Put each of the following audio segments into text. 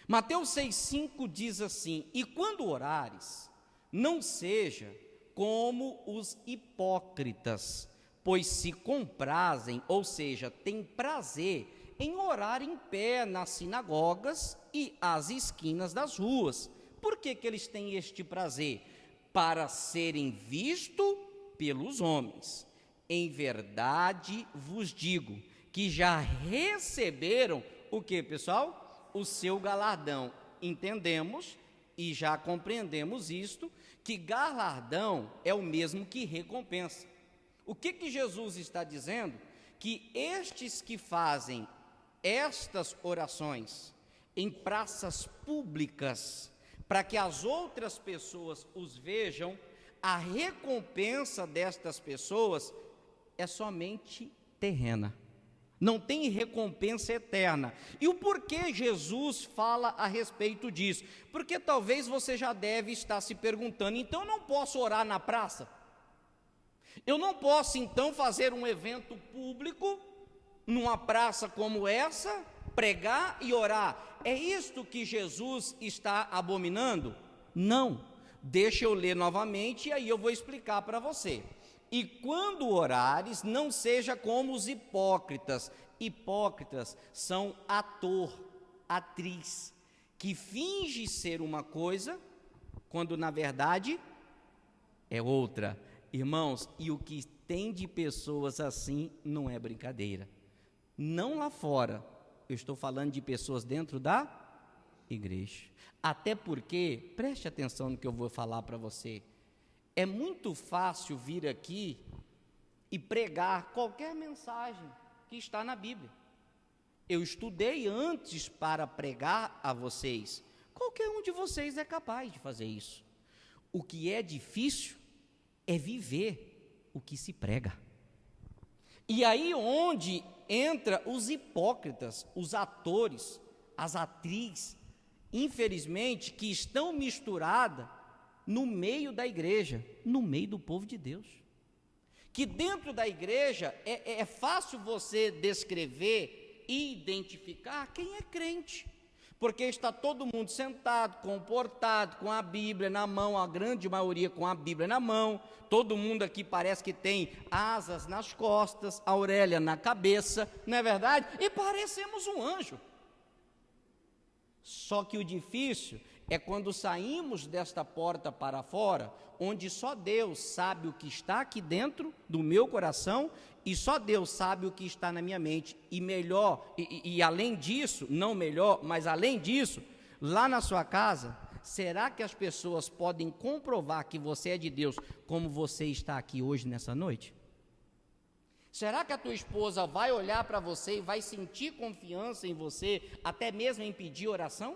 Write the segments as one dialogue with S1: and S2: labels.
S1: Mateus 6,5 diz assim: e quando orares, não seja como os hipócritas, pois se comprazem, ou seja, têm prazer em orar em pé nas sinagogas e às esquinas das ruas. Por que eles têm este prazer? Para serem vistos pelos homens. Em verdade vos digo que já receberam o que, pessoal? O seu galardão. Entendemos e já compreendemos isto, que galardão é o mesmo que recompensa. O que Jesus está dizendo? Que estes que fazem estas orações em praças públicas, para que as outras pessoas os vejam, a recompensa destas pessoas é somente terrena. Não tem recompensa eterna. E o porquê Jesus fala a respeito disso? Porque talvez você já deve estar se perguntando: então eu não posso orar na praça? Eu não posso então fazer um evento público, numa praça como essa, pregar e orar? É isto que Jesus está abominando? Não. Deixa eu ler novamente e aí eu vou explicar para você. E quando orares, não seja como os hipócritas. Hipócritas são ator, atriz, que finge ser uma coisa, quando na verdade é outra. Irmãos, e o que tem de pessoas assim não é brincadeira. Não lá fora, eu estou falando de pessoas dentro da igreja. Até porque, preste atenção no que eu vou falar para você. É muito fácil vir aqui e pregar qualquer mensagem que está na Bíblia. Eu estudei antes para pregar a vocês. Qualquer um de vocês é capaz de fazer isso. O que é difícil é viver o que se prega. E aí onde entra os hipócritas, os atores, as atrizes, infelizmente, que estão misturadas no meio da igreja, no meio do povo de Deus. Que dentro da igreja é fácil você descrever e identificar quem é crente, porque está todo mundo sentado, comportado, com a Bíblia na mão, a grande maioria com a Bíblia na mão. Todo mundo aqui parece que tem asas nas costas, a aurélia na cabeça, não é verdade? E parecemos um anjo. Só que o difícil é quando saímos desta porta para fora, onde só Deus sabe o que está aqui dentro do meu coração e só Deus sabe o que está na minha mente. E melhor, e além disso, não melhor, mas além disso, lá na sua casa, será que as pessoas podem comprovar que você é de Deus como você está aqui hoje nessa noite? Será que a tua esposa vai olhar para você e vai sentir confiança em você, até mesmo em pedir oração?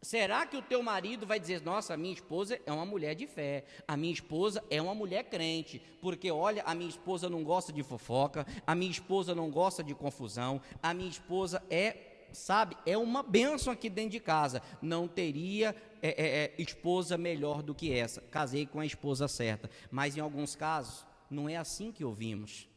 S1: Será que o teu marido vai dizer: nossa, a minha esposa é uma mulher de fé, a minha esposa é uma mulher crente, porque olha, a minha esposa não gosta de fofoca, a minha esposa não gosta de confusão, a minha esposa é uma bênção aqui dentro de casa, não teria esposa melhor do que essa, casei com a esposa certa. Mas em alguns casos, não é assim que ouvimos.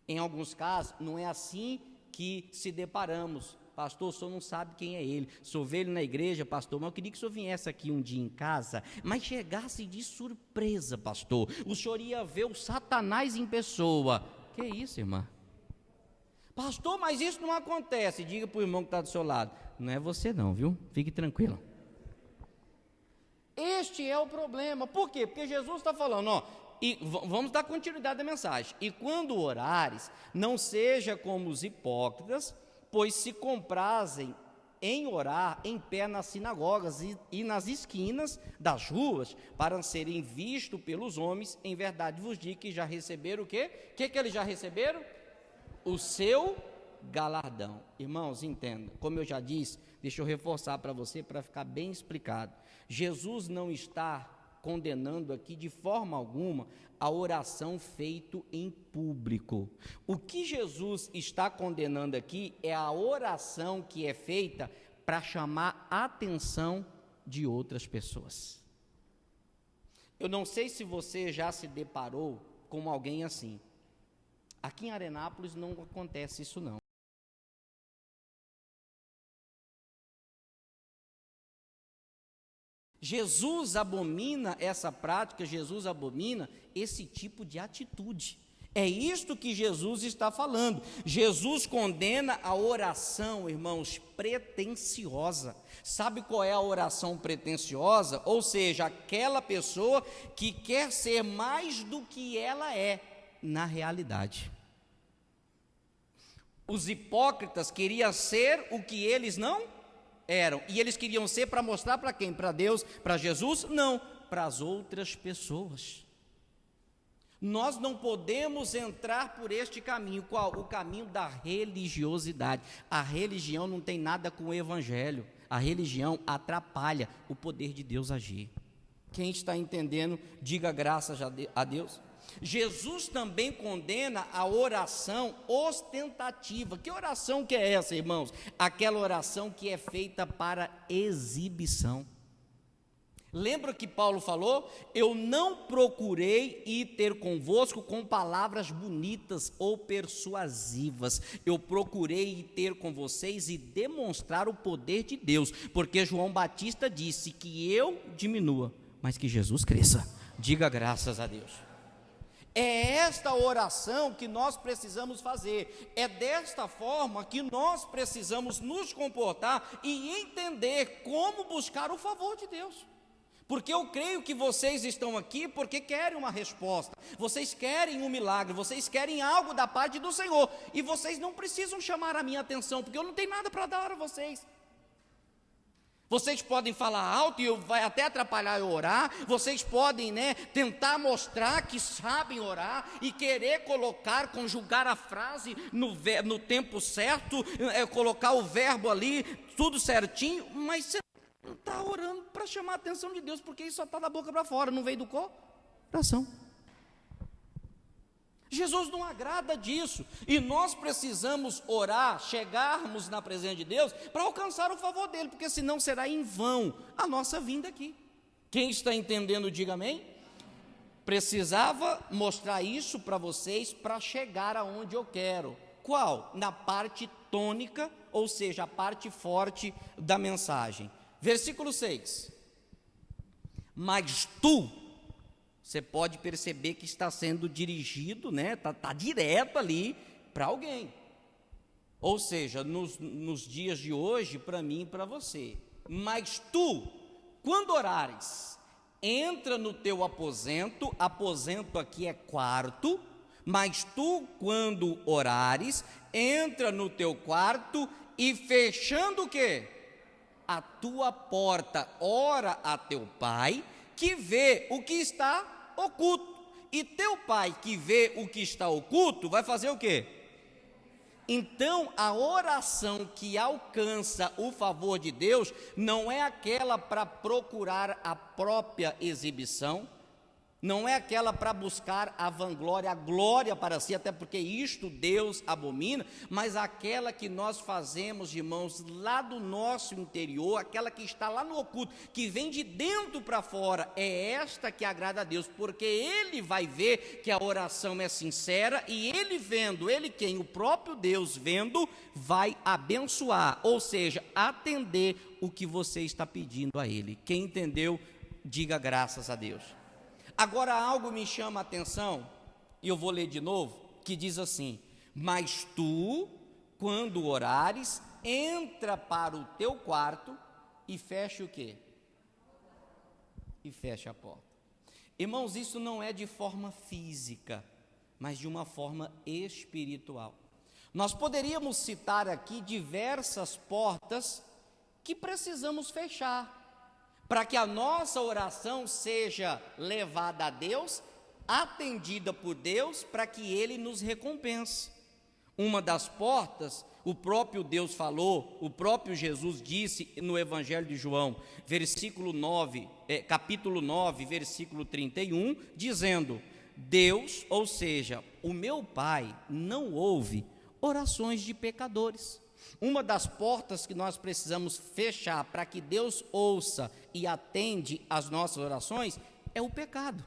S1: Em alguns casos, não é assim que se deparamos. Pastor, o senhor não sabe quem é ele. O senhor vê ele na igreja, pastor, mas eu queria que o senhor viesse aqui um dia em casa, mas chegasse de surpresa, pastor. O senhor ia ver o Satanás em pessoa. Que isso, irmã? Pastor, mas isso não acontece. Diga para o irmão que está do seu lado: não é você não, viu? Fique tranquilo. Este é o problema. Por quê? Porque Jesus está falando, ó, e vamos dar continuidade à mensagem. E quando orares, não seja como os hipócritas, pois se comprazem em orar em pé nas sinagogas e nas esquinas das ruas, para serem vistos pelos homens. Em verdade vos digo que já receberam o quê? O que eles já receberam? O seu galardão. Irmãos, entenda, como eu já disse, deixa eu reforçar para você, para ficar bem explicado. Jesus não está condenando aqui de forma alguma a oração feita em público. O que Jesus está condenando aqui é a oração que é feita para chamar a atenção de outras pessoas. Eu não sei se você já se deparou com alguém assim. Aqui em Arenápolis não acontece isso não. Jesus abomina essa prática, Jesus abomina esse tipo de atitude. É isto que Jesus está falando. Jesus condena a oração, irmãos, pretensiosa. Sabe qual é a oração pretensiosa? Ou seja, aquela pessoa que quer ser mais do que ela é na realidade. Os hipócritas queriam ser o que eles não eram. E eles queriam ser para mostrar para quem? Para Deus, para Jesus? Não, para as outras pessoas. Nós não podemos entrar por este caminho. Qual? O caminho da religiosidade. A religião não tem nada com o evangelho. A religião atrapalha o poder de Deus agir. Quem está entendendo, diga graças a Deus. Jesus também condena a oração ostentativa. Que oração que é essa, irmãos? Aquela oração que é feita para exibição. Lembra que Paulo falou? Eu não procurei ir ter convosco com palavras bonitas ou persuasivas. Eu procurei ir ter com vocês e demonstrar o poder de Deus. Porque João Batista disse que eu diminua, mas que Jesus cresça. Diga graças a Deus. É esta oração que nós precisamos fazer. É desta forma que nós precisamos nos comportar e entender como buscar o favor de Deus. Porque eu creio que vocês estão aqui porque querem uma resposta, vocês querem um milagre, vocês querem algo da parte do Senhor, e vocês não precisam chamar a minha atenção, porque eu não tenho nada para dar a vocês. Vocês podem falar alto e vai até atrapalhar eu orar, vocês podem, tentar mostrar que sabem orar e querer conjugar a frase no tempo certo, colocar o verbo ali, tudo certinho, mas você não está orando para chamar a atenção de Deus, porque isso só está da boca para fora, não veio do coração. Jesus não agrada disso, e nós precisamos orar, chegarmos na presença de Deus, para alcançar o favor dEle, porque senão será em vão a nossa vinda aqui. Quem está entendendo, diga amém. Precisava mostrar isso para vocês, para chegar aonde eu quero. Qual? Na parte tônica, ou seja, a parte forte da mensagem. Versículo 6, mas tu, você pode perceber que está sendo dirigido, está direto ali para alguém, ou seja, nos dias de hoje, para mim e para você, mas tu, quando orares, entra no teu aposento aqui é quarto, mas tu, quando orares, entra no teu quarto e fechando o quê? A tua porta, ora a teu pai, que vê o que está oculto, e teu pai que vê o que está oculto, vai fazer o quê? Então, a oração que alcança o favor de Deus, não é aquela para procurar a própria exibição, não é aquela para buscar a vanglória, a glória para si, até porque isto Deus abomina, mas aquela que nós fazemos, irmãos, lá do nosso interior, aquela que está lá no oculto, que vem de dentro para fora, é esta que agrada a Deus, porque Ele vai ver que a oração é sincera, e Ele vendo, Ele quem? O próprio Deus vendo, vai abençoar, ou seja, atender o que você está pedindo a Ele. Quem entendeu, diga graças a Deus. Agora algo me chama a atenção, e eu vou ler de novo, que diz assim: mas tu, quando orares, entra para o teu quarto e fecha o quê? E fecha a porta. Irmãos, isso não é de forma física, mas de uma forma espiritual. Nós poderíamos citar aqui diversas portas que precisamos fechar, para que a nossa oração seja levada a Deus, atendida por Deus, para que Ele nos recompense. Uma das portas, o próprio Deus falou, o próprio Jesus disse no Evangelho de João, capítulo 9, versículo 31, dizendo: Deus, ou seja, o meu Pai, não ouve orações de pecadores. Uma das portas que nós precisamos fechar para que Deus ouça e atende as nossas orações é o pecado.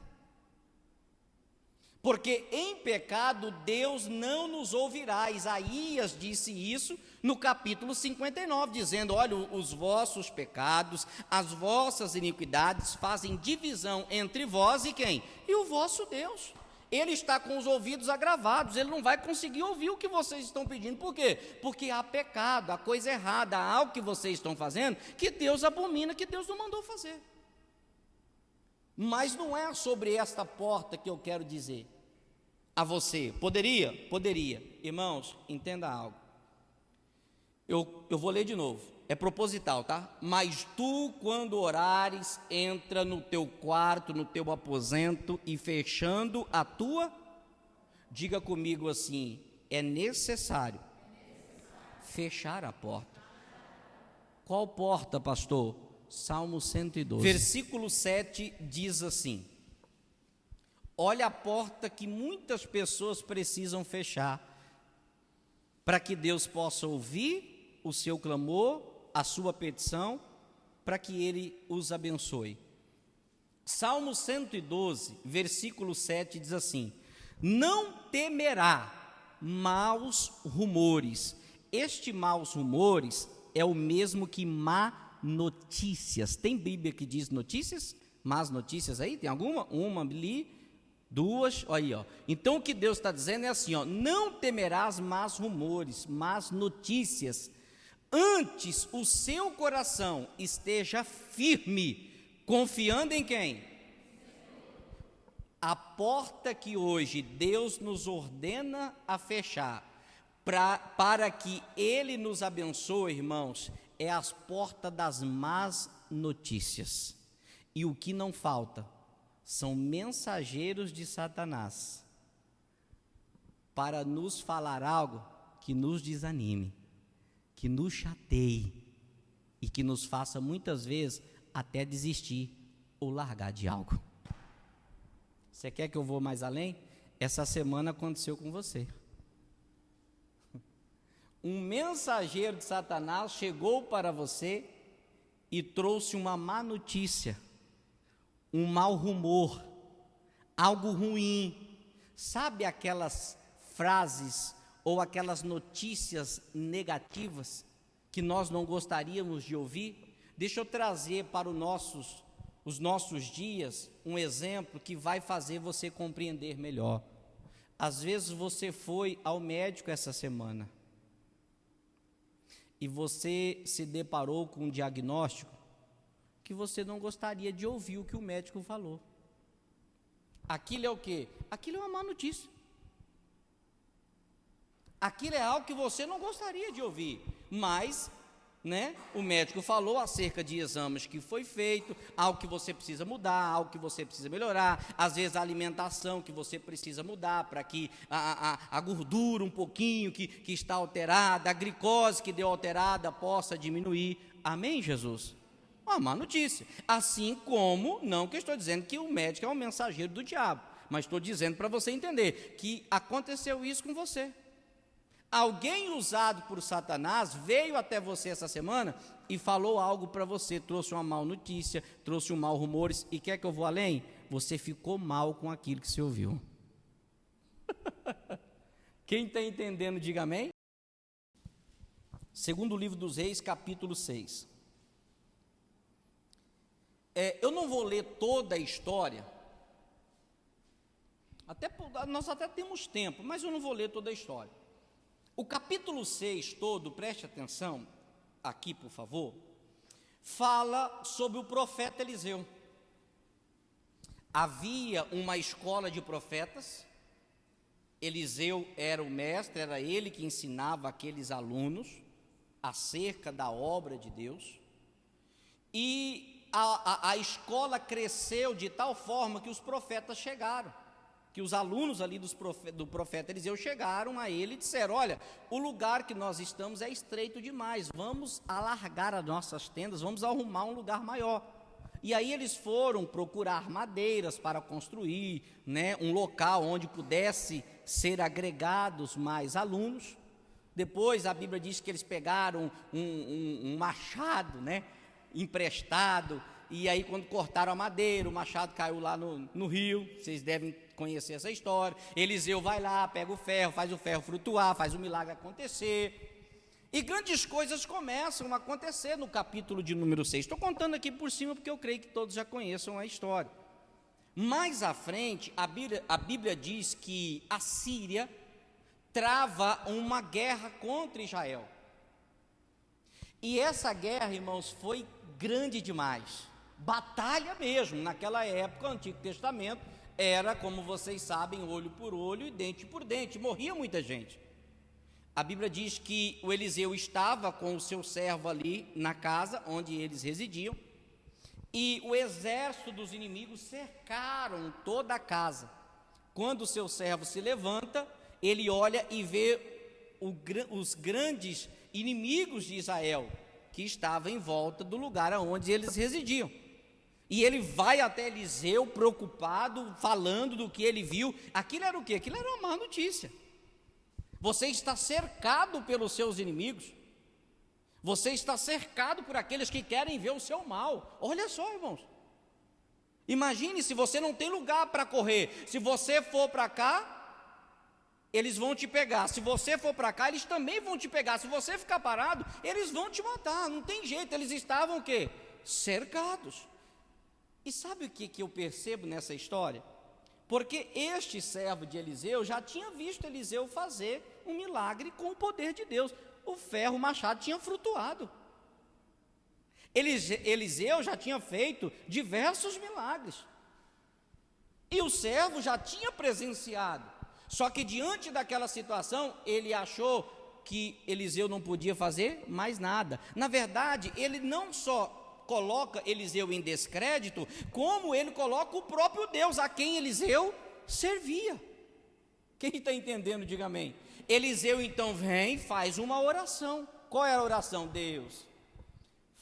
S1: porque em pecado Deus não nos ouvirá. Isaías disse isso no capítulo 59, dizendo: olha, os vossos pecados, as vossas iniquidades fazem divisão entre vós e quem? E o vosso Deus. Ele está com os ouvidos agravados, ele não vai conseguir ouvir o que vocês estão pedindo. Por quê? Porque há pecado, há coisa errada, há algo que vocês estão fazendo que Deus abomina, que Deus não mandou fazer. Mas não é sobre esta porta que eu quero dizer a você. Poderia? Poderia. Irmãos, entenda algo. Eu vou ler de novo. É proposital, tá? Mas tu, quando orares, entra no teu quarto, no teu aposento e fechando a tua... Diga comigo assim: é necessário fechar a porta. Qual porta, pastor? Salmo 112. Versículo 7 diz assim: olha a porta que muitas pessoas precisam fechar, para que Deus possa ouvir o seu clamor, a sua petição, para que Ele os abençoe. Salmo 112, versículo 7 diz assim: não temerá maus rumores. Este maus rumores é o mesmo que má notícias. Tem Bíblia que diz notícias? Más notícias aí? Tem alguma? Uma ali, duas, aí ó. Então o que Deus está dizendo é assim, ó: não temerás más rumores, más notícias, antes o seu coração esteja firme, confiando em quem? A porta que hoje Deus nos ordena a fechar, para que Ele nos abençoe, irmãos, é as portas das más notícias. E o que não falta são mensageiros de Satanás para nos falar algo que nos desanime, que nos chateie e que nos faça muitas vezes até desistir ou largar de algo. Você quer que eu vou mais além? Essa semana aconteceu com você. Um mensageiro de Satanás chegou para você e trouxe uma má notícia, um mau rumor, algo ruim. Sabe aquelas frases ou aquelas notícias negativas que nós não gostaríamos de ouvir? Deixa eu trazer para os nossos dias um exemplo que vai fazer você compreender melhor. Às vezes você foi ao médico essa semana e você se deparou com um diagnóstico que você não gostaria de ouvir o que o médico falou. Aquilo é o quê? Aquilo é uma má notícia. Aquilo é algo que você não gostaria de ouvir, mas, o médico falou acerca de exames que foi feito, algo que você precisa mudar, algo que você precisa melhorar, às vezes a alimentação que você precisa mudar para que a gordura um pouquinho que está alterada, a glicose que deu alterada possa diminuir. Amém, Jesus? Uma má notícia. Assim como, não que eu estou dizendo que o médico é um mensageiro do diabo, mas estou dizendo para você entender que aconteceu isso com você. Alguém usado por Satanás veio até você essa semana e falou algo para você, trouxe uma má notícia, trouxe um mau rumores, e quer que eu vou além? Você ficou mal com aquilo que você ouviu. Quem está entendendo, diga amém. Segundo livro dos Reis, capítulo 6. Eu não vou ler toda a história, nós até temos tempo, mas eu não vou ler toda a história. O capítulo 6 todo, preste atenção, aqui por favor, fala sobre o profeta Eliseu. Havia uma escola de profetas, Eliseu era o mestre, era ele que ensinava aqueles alunos acerca da obra de Deus, e a escola cresceu de tal forma que os profetas chegaram, que os alunos ali do profeta Eliseu chegaram a ele e disseram: olha, o lugar que nós estamos é estreito demais, vamos alargar as nossas tendas, vamos arrumar um lugar maior. E aí eles foram procurar madeiras para construir, um local onde pudesse ser agregados mais alunos. Depois a Bíblia diz que eles pegaram um machado, emprestado, e aí quando cortaram a madeira, o machado caiu lá no rio. Vocês devem conhecer essa história. Eliseu vai lá, pega o ferro, faz o ferro flutuar, faz o milagre acontecer. E grandes coisas começam a acontecer no capítulo de número 6. Estou contando aqui por cima porque eu creio que todos já conheçam a história. Mais à frente, a Bíblia diz que a Síria trava uma guerra contra Israel. E essa guerra, irmãos, foi grande demais. Batalha mesmo. Naquela época, o Antigo Testamento era, como vocês sabem, olho por olho e dente por dente. Morria muita gente. A Bíblia diz que o Eliseu estava com o seu servo ali na casa onde eles residiam, e o exército dos inimigos cercaram toda a casa. Quando o seu servo se levanta, ele olha e vê os grandes inimigos de Israel, que estavam em volta do lugar onde eles residiam. E ele vai até Eliseu preocupado, falando do que ele viu. Aquilo era o quê? Aquilo era uma má notícia. Você está cercado pelos seus inimigos. Você está cercado por aqueles que querem ver o seu mal. Olha só, irmãos. Imagine se você não tem lugar para correr. Se você for para cá, eles vão te pegar. Se você for para cá, eles também vão te pegar. Se você ficar parado, eles vão te matar. Não tem jeito, eles estavam o quê? Cercados. E sabe o que eu percebo nessa história? Porque este servo de Eliseu já tinha visto Eliseu fazer um milagre com o poder de Deus. O ferro, o machado tinha flutuado. Eliseu já tinha feito diversos milagres. E o servo já tinha presenciado. Só que diante daquela situação, ele achou que Eliseu não podia fazer mais nada. Na verdade, ele não só coloca Eliseu em descrédito, como ele coloca o próprio Deus, a quem Eliseu servia. Quem está entendendo, diga amém. Eliseu então vem, faz uma oração. Qual é a oração? Deus,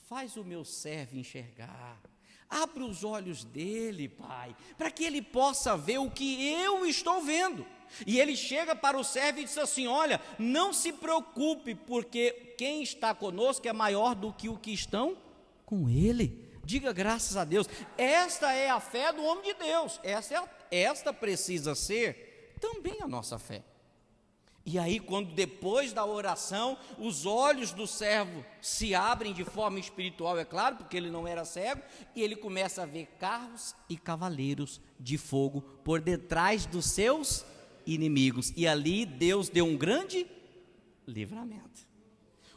S1: faz o meu servo enxergar, abre os olhos dele, Pai, para que ele possa ver o que eu estou vendo. E ele chega para o servo e diz assim: olha, não se preocupe, porque quem está conosco é maior do que o que estão com ele. Diga graças a Deus. Esta é a fé do homem de Deus. Esta precisa ser também a nossa fé. E aí, quando depois da oração, os olhos do servo se abrem de forma espiritual, é claro, porque ele não era cego, e ele começa a ver carros e cavaleiros de fogo por detrás dos seus inimigos. E ali Deus deu um grande livramento.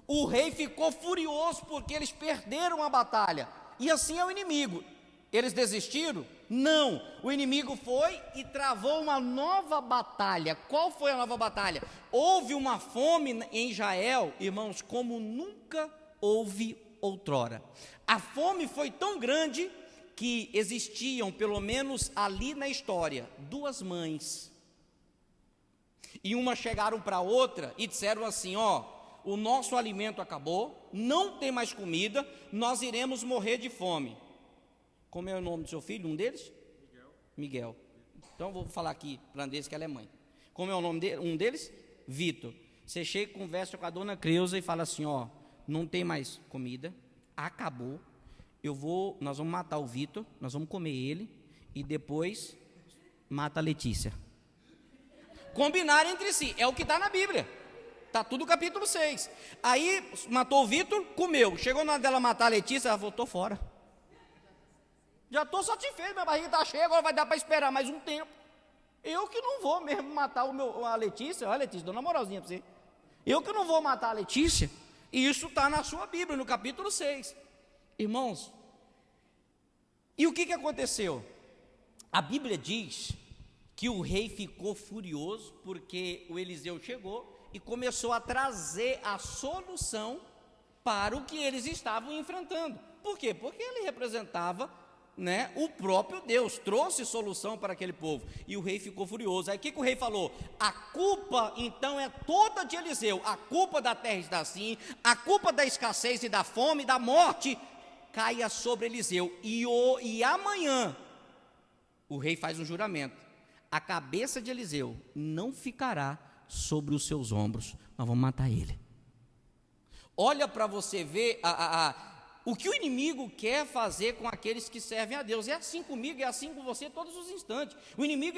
S1: O rei ficou furioso porque eles perderam a batalha. E assim é o inimigo. Eles desistiram? Não. O inimigo foi e travou uma nova batalha. Qual foi a nova batalha? Houve uma fome em Israel, irmãos, como nunca houve outrora. A fome foi tão grande que existiam, pelo menos ali na história, duas mães. E uma chegaram para a outra e disseram assim: ó, o nosso alimento acabou, não tem mais comida, nós iremos morrer de fome. Como é o nome do seu filho, um deles? Miguel. Então vou falar aqui para Andressa que ela é mãe. Como é o nome dele? Um deles? Vitor. Você chega e conversa com a dona Creuza e fala assim: ó, não tem mais comida, acabou, nós vamos matar o Vitor, nós vamos comer ele e depois mata a Letícia. Combinaram entre si, é o que está na Bíblia. Está tudo no capítulo 6. Aí matou o Vitor, comeu. Chegou na hora dela matar a Letícia, ela falou: estou fora. Já estou satisfeito, minha barriga está cheia, agora vai dar para esperar mais um tempo. Eu que não vou mesmo matar a Letícia. Olha, Letícia, dou uma moralzinha para você. Eu que não vou matar a Letícia. E isso está na sua Bíblia, no capítulo 6. Irmãos, e o que aconteceu? A Bíblia diz que o rei ficou furioso porque o Eliseu chegou e começou a trazer a solução para o que eles estavam enfrentando. Por quê? Porque ele representava, o próprio Deus, trouxe solução para aquele povo. E o rei ficou furioso. Aí o que o rei falou? A culpa então é toda de Eliseu. A culpa da terra está assim, a culpa da escassez e da fome e da morte caia sobre Eliseu. E amanhã o rei faz um juramento: a cabeça de Eliseu não ficará sobre os seus ombros, nós vamos matar ele. Olha para você ver o que o inimigo quer fazer com aqueles que servem a Deus. É assim comigo, é assim com você todos os instantes. O inimigo,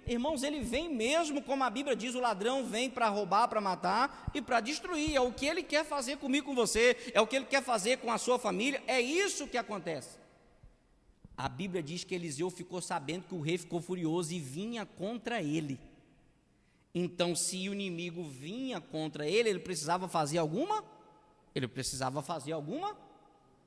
S1: irmãos, ele vem mesmo, como a Bíblia diz, o ladrão vem para roubar, para matar e para destruir. É o que ele quer fazer comigo, com você, é o que ele quer fazer com a sua família, é isso que acontece. A Bíblia diz que Eliseu ficou sabendo que o rei ficou furioso e vinha contra ele. Então, se o inimigo vinha contra ele, ele precisava fazer alguma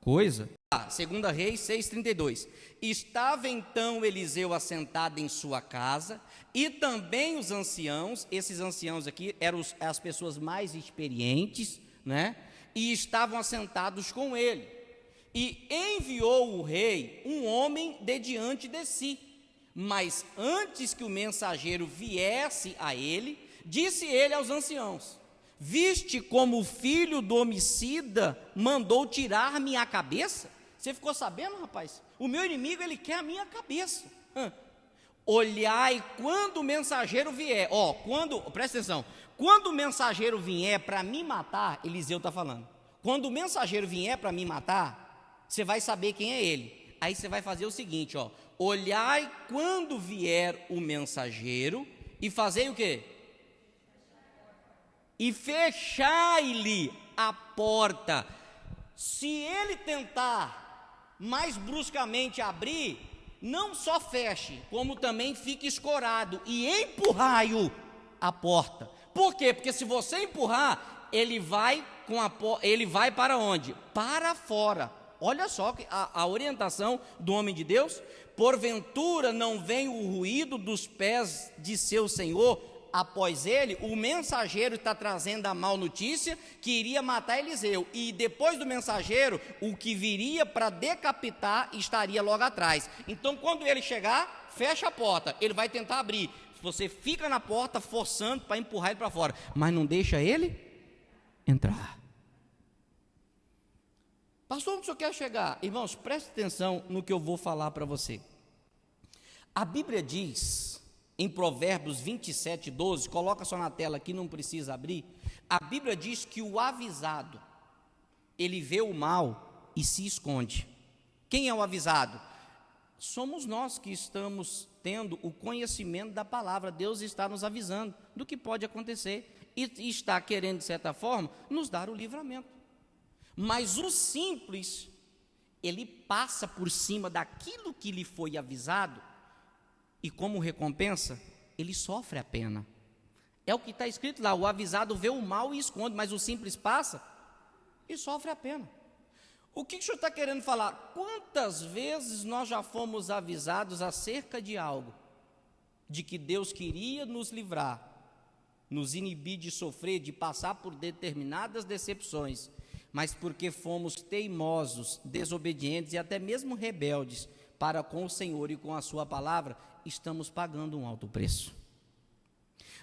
S1: coisa. 2 Reis 6,32. Estava então Eliseu assentado em sua casa, e também os anciãos, esses anciãos aqui eram as pessoas mais experientes, né? E estavam assentados com ele. E enviou o rei um homem de diante de si. Mas antes que o mensageiro viesse a ele, disse ele aos anciãos: viste como o filho do homicida mandou tirar minha cabeça? Você ficou sabendo, rapaz? O meu inimigo, ele quer a minha cabeça. Olhai quando o mensageiro vier. Presta atenção, quando o mensageiro vier para me matar, Eliseu está falando, quando o mensageiro vier para me matar, você vai saber quem é ele. Aí você vai fazer o seguinte, olhai quando vier o mensageiro e fazei o quê? E fechai-lhe a porta. Se ele tentar mais bruscamente abrir, não só feche, como também fique escorado, e empurrai-o a porta. Por quê? Porque se você empurrar, ele vai para onde? Para fora. Olha só a orientação do homem de Deus. Porventura não vem o ruído dos pés de seu senhor após ele? O mensageiro está trazendo a má notícia que iria matar Eliseu, e depois do mensageiro, o que viria para decapitar estaria logo atrás. Então, quando ele chegar, fecha a porta, ele vai tentar abrir, você fica na porta forçando para empurrar ele para fora, mas não deixa ele entrar. Pastor, onde o senhor quer chegar? Irmãos, preste atenção no que eu vou falar para você. A Bíblia diz, em Provérbios 27:12, coloca só na tela aqui, não precisa abrir. A Bíblia diz que o avisado, ele vê o mal e se esconde. Quem é o avisado? Somos nós que estamos tendo o conhecimento da palavra. Deus está nos avisando do que pode acontecer e está querendo, de certa forma, nos dar o livramento. Mas o simples, ele passa por cima daquilo que lhe foi avisado, e como recompensa, ele sofre a pena. É o que está escrito lá, o avisado vê o mal e esconde, mas o simples passa e sofre a pena. O que o senhor está querendo falar? Quantas vezes nós já fomos avisados acerca de algo, de que Deus queria nos livrar, nos inibir de sofrer, de passar por determinadas decepções, mas porque fomos teimosos, desobedientes e até mesmo rebeldes para com o Senhor e com a sua palavra, estamos pagando um alto preço.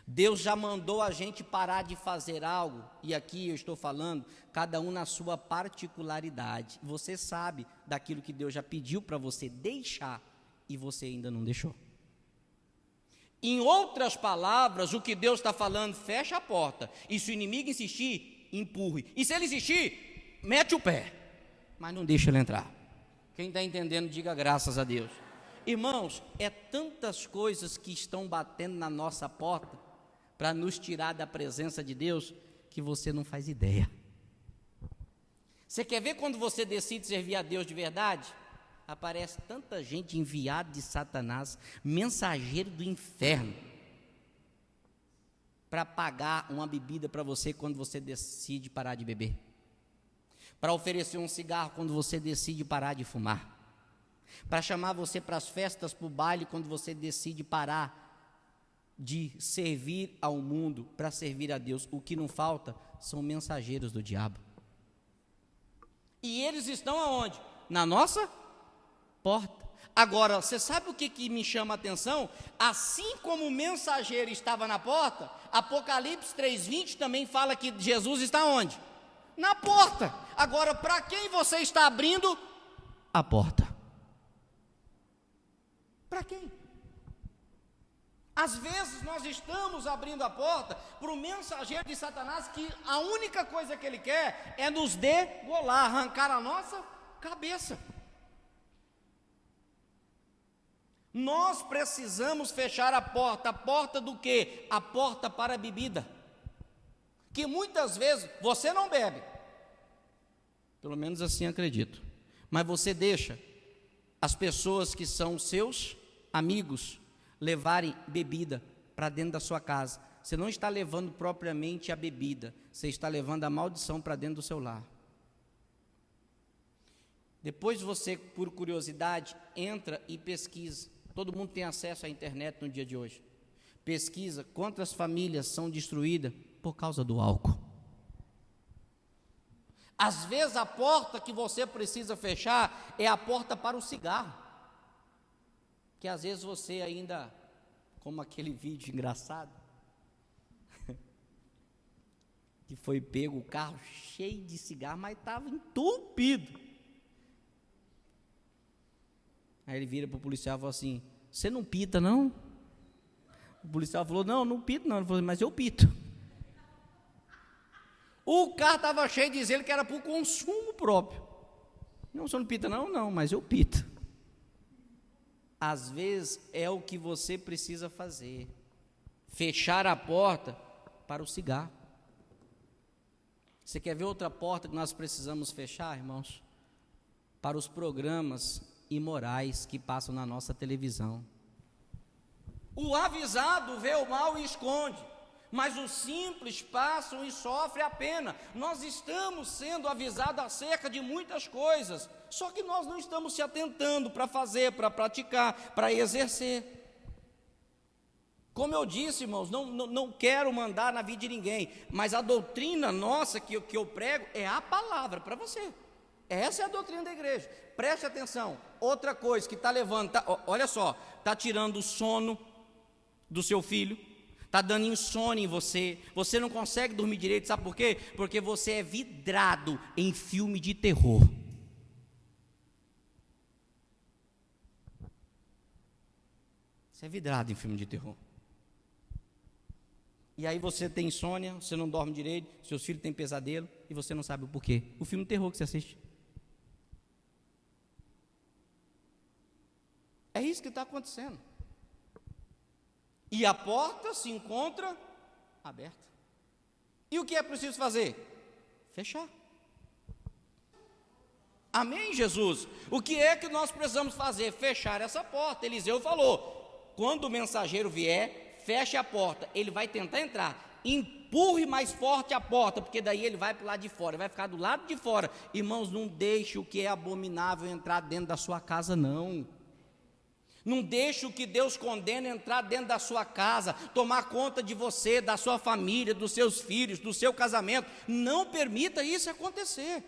S1: Deus já mandou a gente parar de fazer algo, e aqui eu estou falando, cada um na sua particularidade. Você sabe daquilo que Deus já pediu para você deixar, e você ainda não deixou. Em outras palavras, o que Deus está falando, fecha a porta, e se o inimigo insistir, empurre, e se ele insistir, mete o pé, mas não deixa ele entrar. Quem está entendendo, diga graças a Deus. Irmãos, é tantas coisas que estão batendo na nossa porta para nos tirar da presença de Deus, que você não faz ideia. Você quer ver quando você decide servir a Deus de verdade? Aparece tanta gente enviada de Satanás, mensageiro do inferno, para pagar uma bebida para você quando você decide parar de beber, para oferecer um cigarro quando você decide parar de fumar, para chamar você para as festas, para o baile quando você decide parar de servir ao mundo para servir a Deus. O que não falta são mensageiros do diabo, e eles estão aonde? Na nossa porta. Agora, você sabe o que me chama a atenção? Assim como o mensageiro estava na porta, Apocalipse 3:20 também fala que Jesus está onde? Na porta. Agora, para quem você está abrindo a porta? Para quem? Às vezes nós estamos abrindo a porta para o mensageiro de Satanás, que a única coisa que ele quer é nos degolar, arrancar a nossa cabeça. Nós precisamos fechar a porta do quê? A porta para a bebida, que muitas vezes você não bebe, pelo menos assim acredito, mas você deixa as pessoas que são seus amigos levarem bebida para dentro da sua casa. Você não está levando propriamente a bebida, você está levando a maldição para dentro do seu lar. Depois você, por curiosidade, entra e pesquisa. Todo mundo tem acesso à internet no dia de hoje. Pesquisa quantas famílias são destruídas por causa do álcool. Às vezes a porta que você precisa fechar é a porta para o cigarro. Que às vezes você ainda, como aquele vídeo engraçado, que foi pego o carro cheio de cigarro, mas estava entupido. Aí ele vira para o policial e fala assim: você não pita, não? O policial falou: não pito não. Ele falou: mas eu pito. O carro estava cheio, dizendo que era para o consumo próprio. Não, você não pita não? Não, mas eu pito. Às vezes é o que você precisa fazer, fechar a porta para o cigarro. Você quer ver outra porta que nós precisamos fechar, irmãos? Para os programas imorais que passam na nossa televisão. O avisado vê o mal e esconde, mas os simples passam e sofrem a pena. Nós estamos sendo avisados acerca de muitas coisas, só que nós não estamos se atentando para fazer, para praticar, para exercer. Como eu disse, irmãos, não quero mandar na vida de ninguém, mas a doutrina nossa que eu prego é a palavra para você. Essa é a doutrina da igreja. Preste atenção. Outra coisa que está levando, olha só, está tirando o sono do seu filho, está dando insônia em você, você não consegue dormir direito, sabe por quê? Porque você é vidrado em filme de terror. Você é vidrado em filme de terror. E aí você tem insônia, você não dorme direito, seus filhos têm pesadelo e você não sabe o porquê. O filme de terror que você assiste. É isso que está acontecendo. E a porta se encontra aberta. E o que é preciso fazer? Fechar. Amém, Jesus? O que é que nós precisamos fazer? Fechar essa porta. Eliseu falou: quando o mensageiro vier, feche a porta. Ele vai tentar entrar, empurre mais forte a porta, porque daí ele vai para o lado de fora, vai ficar do lado de fora. Irmãos, não deixe o que é abominável entrar dentro da sua casa, não. Não deixe o que Deus condena entrar dentro da sua casa, tomar conta de você, da sua família, dos seus filhos, do seu casamento. Não permita isso acontecer.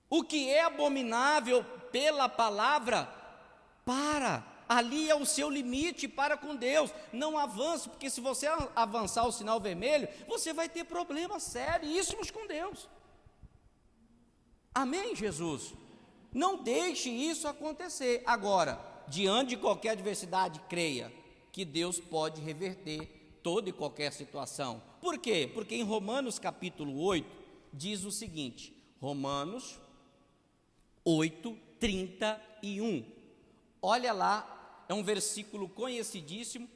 S1: O que é abominável pela palavra, ali é o seu limite para com Deus. Não avance, porque se você avançar o sinal vermelho, você vai ter problemas seríssimos com Deus. Amém, Jesus? Não deixe isso acontecer. Agora, diante de qualquer adversidade, creia que Deus pode reverter toda e qualquer situação. Por quê? Porque em Romanos capítulo 8, diz o seguinte, Romanos 8, 31. Olha lá, é um versículo conhecidíssimo,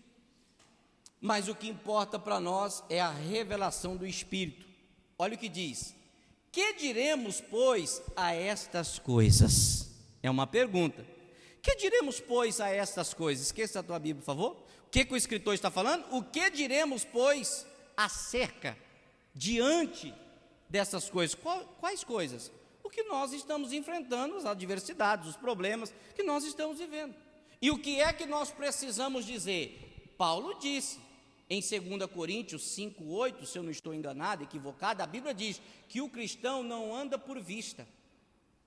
S1: mas o que importa para nós é a revelação do Espírito. Olha o que diz: que diremos, pois, a estas coisas? É uma pergunta. Que diremos, pois, a estas coisas? Esqueça a tua Bíblia, por favor. O que o escritor está falando? O que diremos, pois, acerca, diante dessas coisas? Quais coisas? O que nós estamos enfrentando, as adversidades, os problemas que nós estamos vivendo. E o que é que nós precisamos dizer? Paulo disse, em 2 Coríntios 5:8, se eu não estou enganado, equivocado, a Bíblia diz que o cristão não anda por vista,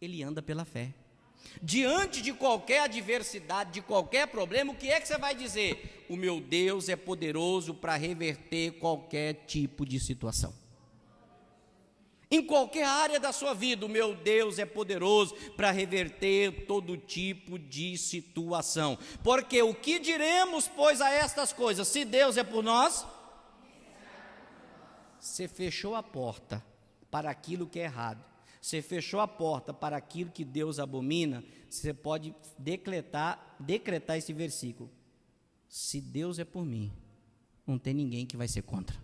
S1: ele anda pela fé. Diante de qualquer adversidade, de qualquer problema, o que é que você vai dizer? O meu Deus é poderoso para reverter qualquer tipo de situação. Em qualquer área da sua vida, o meu Deus é poderoso para reverter todo tipo de situação. Porque o que diremos, pois, a estas coisas? Se Deus é por nós, você fechou a porta para aquilo que é errado. Você fechou a porta para aquilo que Deus abomina, você pode decretar esse versículo. Se Deus é por mim, não tem ninguém que vai ser contra.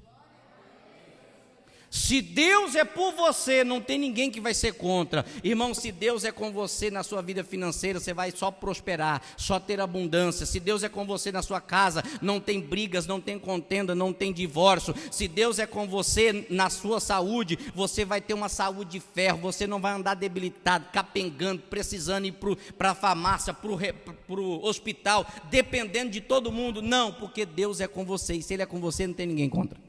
S1: Se Deus é por você, não tem ninguém que vai ser contra. Irmão, se Deus é com você na sua vida financeira, você vai só prosperar, só ter abundância. Se Deus é com você na sua casa, não tem brigas, não tem contenda, não tem divórcio. Se Deus é com você na sua saúde, você vai ter uma saúde de ferro. Você não vai andar debilitado, capengando, precisando ir para a farmácia, para o hospital, dependendo de todo mundo. Não, porque Deus é com você, e se Ele é com você, não tem ninguém contra.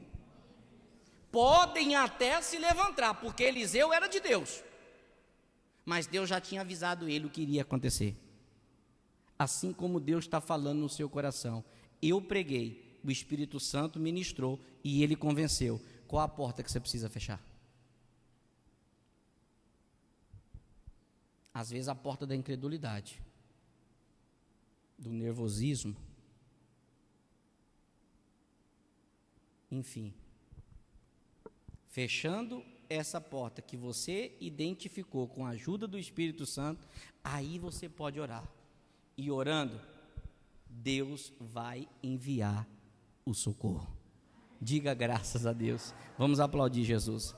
S1: Podem até se levantar, porque Eliseu era de Deus, mas Deus já tinha avisado ele o que iria acontecer. Assim como Deus está falando no seu coração, eu preguei, o Espírito Santo ministrou e ele convenceu. Qual a porta que você precisa fechar? Às vezes a porta da incredulidade, do nervosismo, enfim. Fechando essa porta que você identificou com a ajuda do Espírito Santo, aí você pode orar. E orando, Deus vai enviar o socorro. Diga graças a Deus. Vamos aplaudir Jesus.